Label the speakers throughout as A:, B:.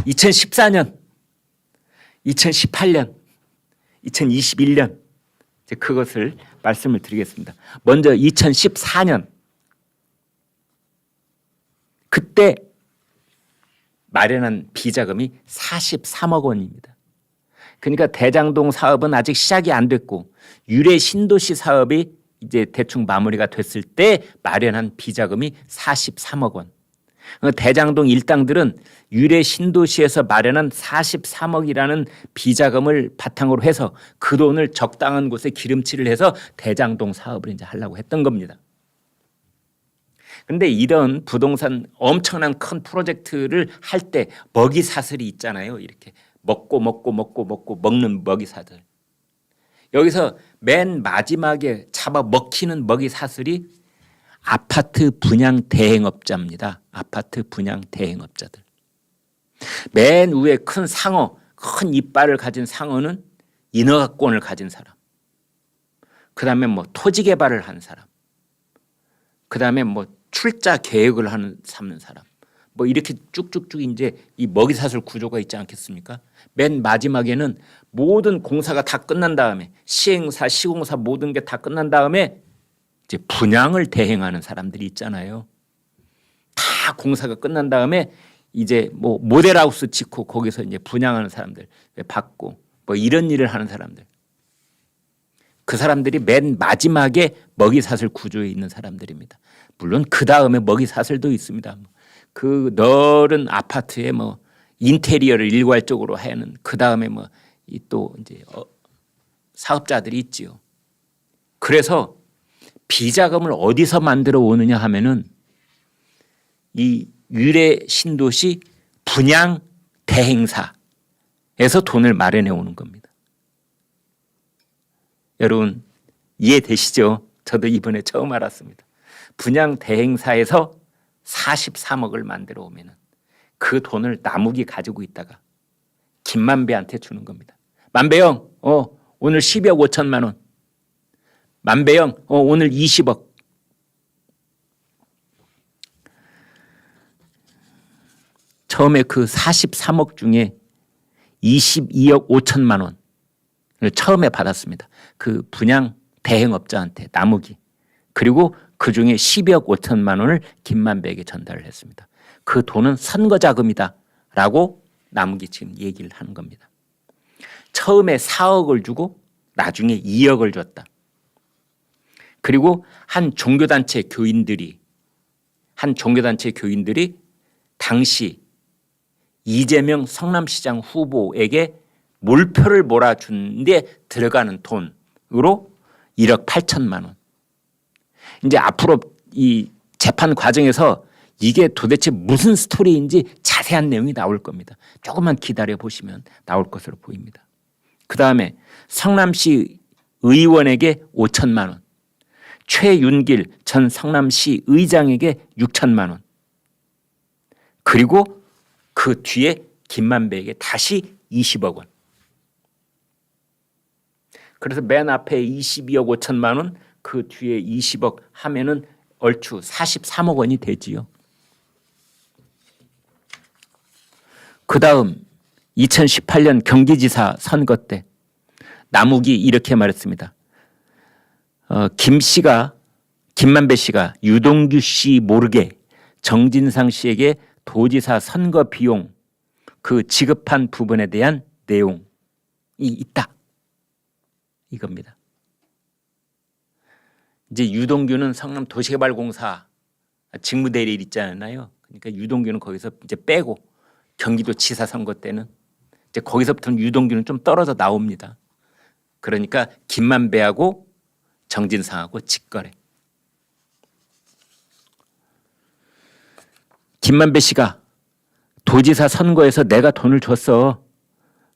A: 2014년, 2018년, 2021년 이제 그것을 말씀을 드리겠습니다. 먼저 2014년 그때 마련한 비자금이 43억 원입니다. 그러니까 대장동 사업은 아직 시작이 안 됐고 유래 신도시 사업이 이제 대충 마무리가 됐을 때 마련한 비자금이 43억 원. 대장동 일당들은 유래 신도시에서 마련한 43억이라는 비자금을 바탕으로 해서 그 돈을 적당한 곳에 기름칠을 해서 대장동 사업을 이제 하려고 했던 겁니다. 그런데 이런 부동산 엄청난 큰 프로젝트를 할 때 먹이 사슬이 있잖아요. 이렇게 먹는 먹이 사슬. 여기서 맨 마지막에 잡아 먹히는 먹이 사슬이 아파트 분양 대행업자입니다. 아파트 분양 대행업자들. 맨 위에 큰 상어, 큰 이빨을 가진 상어는 인허가권을 가진 사람. 그 다음에 뭐 토지 개발을 하는 사람. 그 다음에 뭐 출자 계획을 삼는 사람. 뭐 이렇게 쭉쭉쭉 이제 이 먹이사슬 구조가 있지 않겠습니까? 맨 마지막에는 모든 공사가 다 끝난 다음에 시행사, 시공사 모든 게 다 끝난 다음에 이제 분양을 대행하는 사람들이 있잖아요. 다 공사가 끝난 다음에 이제 뭐 모델하우스 짓고 거기서 이제 분양하는 사람들 받고 뭐 이런 일을 하는 사람들. 그 사람들이 맨 마지막에 먹이사슬 구조에 있는 사람들입니다. 물론 그 다음에 먹이사슬도 있습니다. 그 넓은 아파트에 뭐 인테리어를 일괄적으로 하는 그 다음에 뭐 또 이제 사업자들이 있지요. 그래서 비자금을 어디서 만들어 오느냐 하면은 이 유래 신도시 분양 대행사에서 돈을 마련해 오는 겁니다. 여러분 이해되시죠? 저도 이번에 처음 알았습니다. 분양 대행사에서 43억을 만들어 오면은 그 돈을 나무기 가지고 있다가 김만배한테 주는 겁니다. 만배형, 오늘 12억 5천만 원. 만배형, 오늘 20억. 처음에 그 43억 중에 22억 5천만 원을 처음에 받았습니다. 그 분양 대행업자한테 나무기. 그리고 그 중에 12억 5천만 원을 김만배에게 전달을 했습니다. 그 돈은 선거 자금이다라고 나무기 지금 얘기를 하는 겁니다. 처음에 4억을 주고 나중에 2억을 줬다. 그리고 한 종교단체 교인들이 당시 이재명 성남시장 후보에게 몰표를 몰아준 데 들어가는 돈으로 1억 8천만 원. 이제 앞으로 이 재판 과정에서 이게 도대체 무슨 스토리인지 자세한 내용이 나올 겁니다. 조금만 기다려 보시면 나올 것으로 보입니다. 그 다음에 성남시 의원에게 5천만 원, 최윤길 전 성남시 의장에게 6천만 원, 그리고 그 뒤에 김만배에게 다시 20억 원. 그래서 맨 앞에 22억 5천만 원, 그 뒤에 20억 하면은 얼추 43억 원이 되지요. 그 다음 2018년 경기지사 선거 때 나무기 이렇게 말했습니다. 김만배 씨가 유동규 씨 모르게 정진상 씨에게 도지사 선거 비용 그 지급한 부분에 대한 내용이 있다. 이겁니다. 이제 유동규는 성남 도시개발공사 직무대리일 있잖아요. 그러니까 유동규는 거기서 이제 빼고 경기도지사 선거 때는 이제 거기서부터는 유동규는 좀 떨어져 나옵니다. 그러니까 김만배하고 정진상하고 직거래. 김만배 씨가 도지사 선거에서 내가 돈을 줬어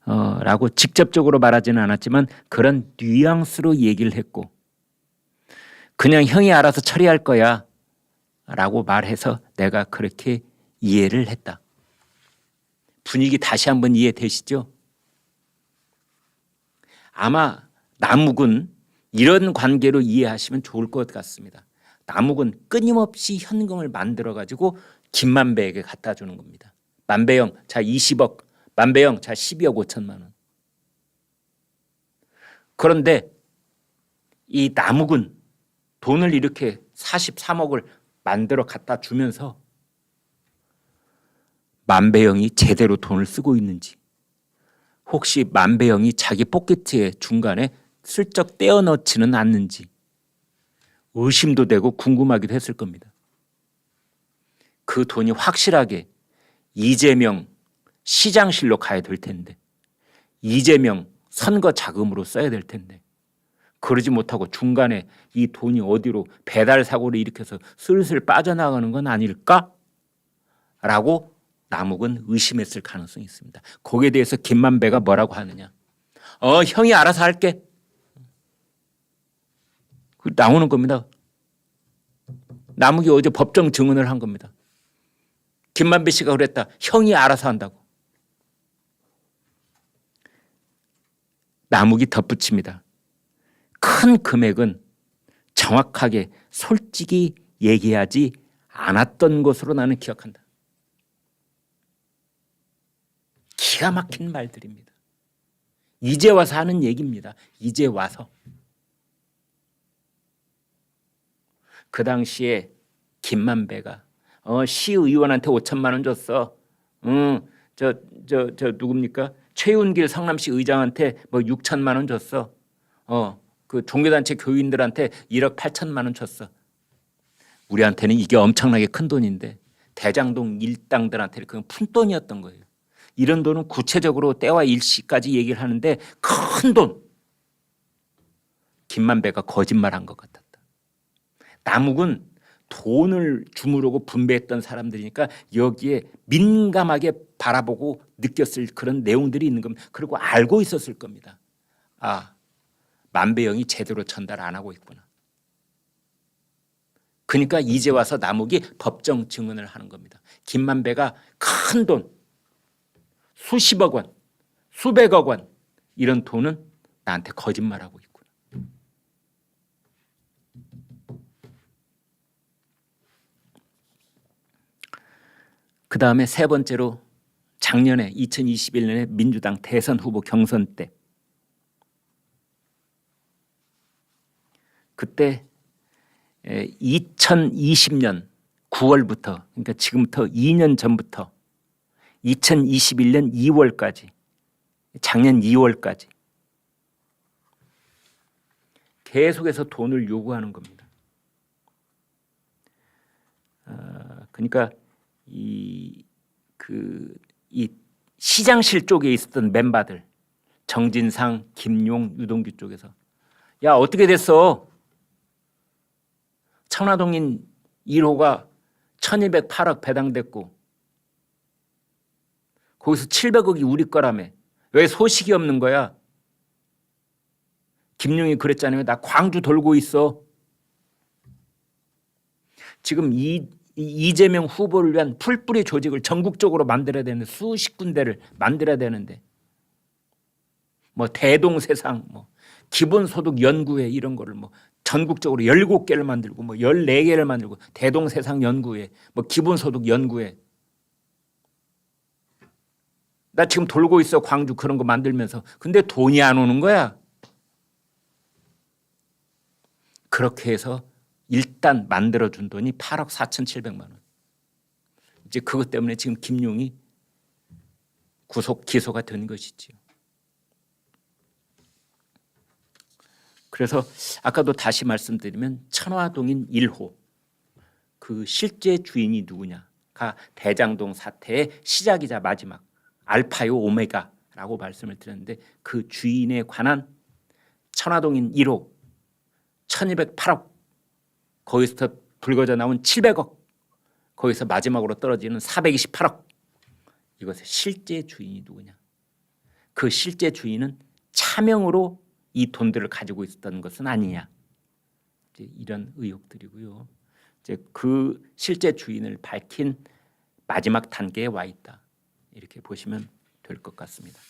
A: 라고 직접적으로 말하지는 않았지만 그런 뉘앙스로 얘기를 했고 그냥 형이 알아서 처리할 거야 라고 말해서 내가 그렇게 이해를 했다. 분위기 다시 한번 이해되시죠? 아마 남욱은 이런 관계로 이해하시면 좋을 것 같습니다. 남욱은 끊임없이 현금을 만들어 가지고 김만배에게 갖다 주는 겁니다. 만배영 자 20억, 만배영 자 12억 5천만 원. 그런데 이 남욱은 돈을 이렇게 43억을 만들어 갖다 주면서 만배영이 제대로 돈을 쓰고 있는지, 혹시 만배영이 자기 포켓에 중간에 슬쩍 떼어 넣지는 않는지 의심도 되고 궁금하기도 했을 겁니다. 그 돈이 확실하게 이재명 시장실로 가야 될 텐데, 이재명 선거 자금으로 써야 될 텐데, 그러지 못하고 중간에 이 돈이 어디로 배달 사고를 일으켜서 슬슬 빠져나가는 건 아닐까? 라고 남욱은 의심했을 가능성이 있습니다. 거기에 대해서 김만배가 뭐라고 하느냐? 형이 알아서 할게. 나오는 겁니다. 남욱이 어제 법정 증언을 한 겁니다. 김만배 씨가 그랬다. 형이 알아서 한다고. 남욱이 덧붙입니다. 큰 금액은 정확하게 솔직히 얘기하지 않았던 것으로 나는 기억한다. 기가 막힌 말들입니다. 이제 와서 하는 얘기입니다. 이제 와서. 그 당시에 김만배가 시의원한테 5천만 원 줬어. 저 누굽니까? 최윤길 성남시 의장한테 뭐 6천만 원 줬어. 그 종교단체 교인들한테 1억 8천만 원 줬어. 우리한테는 이게 엄청나게 큰 돈인데 대장동 일당들한테는 그건 푼돈이었던 거예요. 이런 돈은 구체적으로 때와 일시까지 얘기를 하는데 큰 돈. 김만배가 거짓말한 것 같았다. 남욱은 돈을 주무르고 분배했던 사람들이니까 여기에 민감하게 바라보고 느꼈을 그런 내용들이 있는 겁니다. 그리고 알고 있었을 겁니다. 만배영이 제대로 전달 안 하고 있구나. 그러니까 이제 와서 남욱이 법정 증언을 하는 겁니다. 김만배가 큰 돈, 수십억 원, 수백억 원 이런 돈은 나한테 거짓말하고 있구나. 그 다음에 세 번째로 작년에 2021년에 민주당 대선 후보 경선 때, 그때 2020년 9월부터, 그러니까 지금부터 2년 전부터 2021년 2월까지, 작년 2월까지 계속해서 돈을 요구하는 겁니다. 그러니까 이 시장실 쪽에 있었던 멤버들, 정진상, 김용, 유동규 쪽에서 야 어떻게 됐어? 천화동인 1호가 1208억 배당됐고 거기서 700억이 우리 거라며. 왜 소식이 없는 거야? 김용이 그랬잖아요. 나 광주 돌고 있어. 지금 이재명 후보를 위한 풀뿌리 조직을 전국적으로 만들어야 되는데, 수십 군데를 만들어야 되는데, 뭐 대동세상, 뭐 기본소득 연구회 이런 거를 뭐 전국적으로 17개를 만들고 뭐 14개를 만들고, 대동세상 연구회, 뭐 기본소득 연구회. 나 지금 돌고 있어 광주 그런 거 만들면서. 근데 돈이 안 오는 거야. 그렇게 해서 일단 만들어준 돈이 8억 4,700만 원. 이제 그것 때문에 지금 김용이 기소가 된 것이지요. 그래서 아까도 다시 말씀드리면 천화동인 1호 그 실제 주인이 누구냐가 대장동 사태의 시작이자 마지막 알파요 오메가라고 말씀을 드렸는데, 그 주인에 관한 천화동인 1호 1208억, 거기서 불거져 나온 700억, 거기서 마지막으로 떨어지는 428억, 이것의 실제 주인이 누구냐? 그 실제 주인은 차명으로 이 돈들을 가지고 있었던 것은 아니냐? 이제 이런 의혹들이고요. 이제 그 실제 주인을 밝힌 마지막 단계에 와 있다, 이렇게 보시면 될 것 같습니다.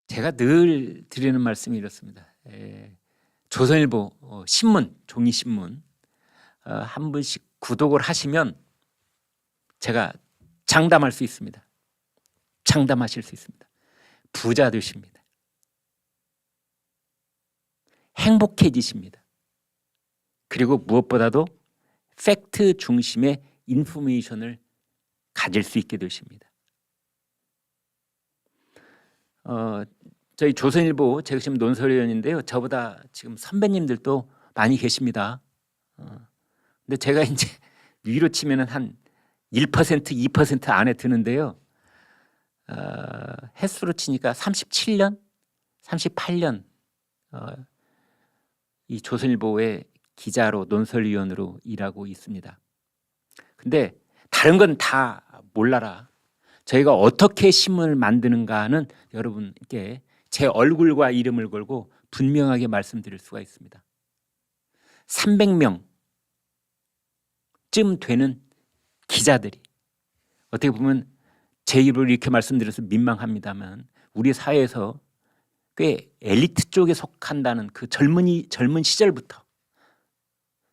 A: 제가 늘 드리는 말씀이 이렇습니다. 조선일보 신문, 종이 신문 한 분씩 구독을 하시면 제가 장담할 수 있습니다. 장담하실 수 있습니다. 부자 되십니다. 행복해지십니다. 그리고 무엇보다도 팩트 중심의 인포메이션을 가질 수 있게 되십니다. 저희 조선일보 제가 지금 논설위원인데요. 저보다 지금 선배님들도 많이 계십니다. 근데 제가 이제 위로 치면은 한 1%, 2% 안에 드는데요. 횟수로 치니까 37년, 38년 이 조선일보의 기자로 논설위원으로 일하고 있습니다. 근데 다른 건 다 몰라라. 저희가 어떻게 신문을 만드는가는 여러분께 제 얼굴과 이름을 걸고 분명하게 말씀드릴 수가 있습니다. 300명쯤 되는 기자들이, 어떻게 보면 제 입으로 이렇게 말씀드려서 민망합니다만 우리 사회에서 꽤 엘리트 쪽에 속한다는 그 젊은 시절부터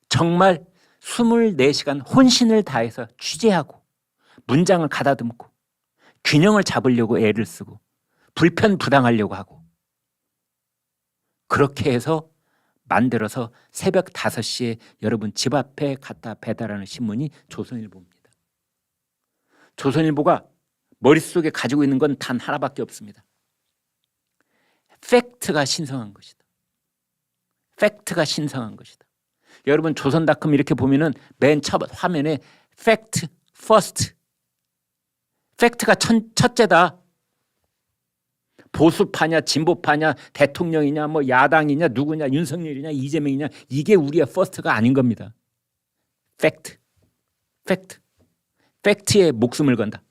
A: 정말 24시간 혼신을 다해서 취재하고 문장을 가다듬고 균형을 잡으려고 애를 쓰고 불편부당하려고 하고 그렇게 해서 만들어서 새벽 5시에 여러분 집 앞에 갖다 배달하는 신문이 조선일보입니다. 조선일보가 머릿속에 가지고 있는 건 단 하나밖에 없습니다. 팩트가 신성한 것이다. 팩트가 신성한 것이다. 여러분 조선닷컴 이렇게 보면은 맨 첫 화면에 팩트 퍼스트, 팩트가 첫째다. 보수파냐 진보파냐 대통령이냐 뭐 야당이냐 누구냐 윤석열이냐 이재명이냐 이게 우리의 퍼스트가 아닌 겁니다. 팩트, 팩트에 목숨을 건다.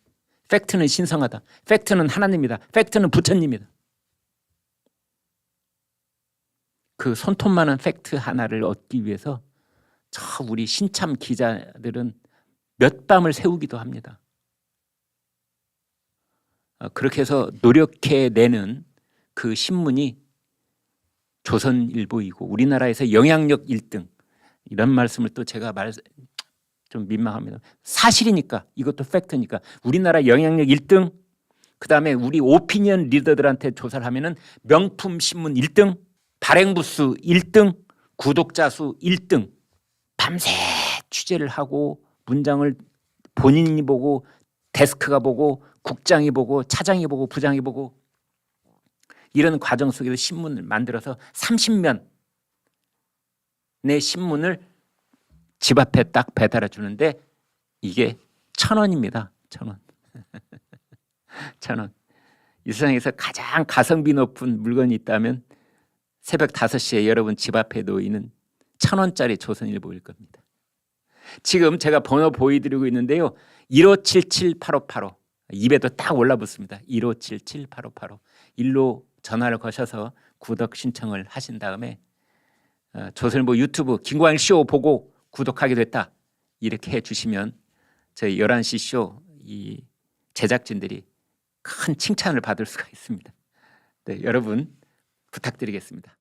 A: 팩트는 신성하다. 팩트는 하나님이다. 팩트는 부처님이다. 그 손톱 많은 팩트 하나를 얻기 위해서 저 우리 신참 기자들은 몇 밤을 새우기도 합니다. 그렇게 해서 노력해내는 그 신문이 조선일보이고 우리나라에서 영향력 1등 이런 말씀을 또 제가 좀 민망합니다. 사실이니까 이것도 팩트니까 우리나라 영향력 1등 그다음에 우리 오피니언 리더들한테 조사를 하면은 명품 신문 1등 발행 부수 1등 구독자 수 1등 밤새 취재를 하고 문장을 본인이 보고 데스크가 보고 국장이 보고 차장이 보고 부장이 보고 이런 과정 속에서 신문을 만들어서 30면의 신문을 집 앞에 딱 배달해 주는데 이게 1,000원입니다. 1,000원. 1,000원. 이 세상에서 가장 가성비 높은 물건이 있다면 새벽 5시에 여러분 집 앞에 놓이는 1,000원짜리 조선일보일 겁니다. 지금 제가 번호 보여드리고 있는데요. 1577-8585 입에도 딱 올라붙습니다. 1577-8585 일로 전화를 거셔서 구독 신청을 하신 다음에 조선일보 유튜브 김광일 쇼 보고 구독하게 됐다 이렇게 해주시면 저희 11시 쇼 이 제작진들이 큰 칭찬을 받을 수가 있습니다. 네, 여러분 부탁드리겠습니다.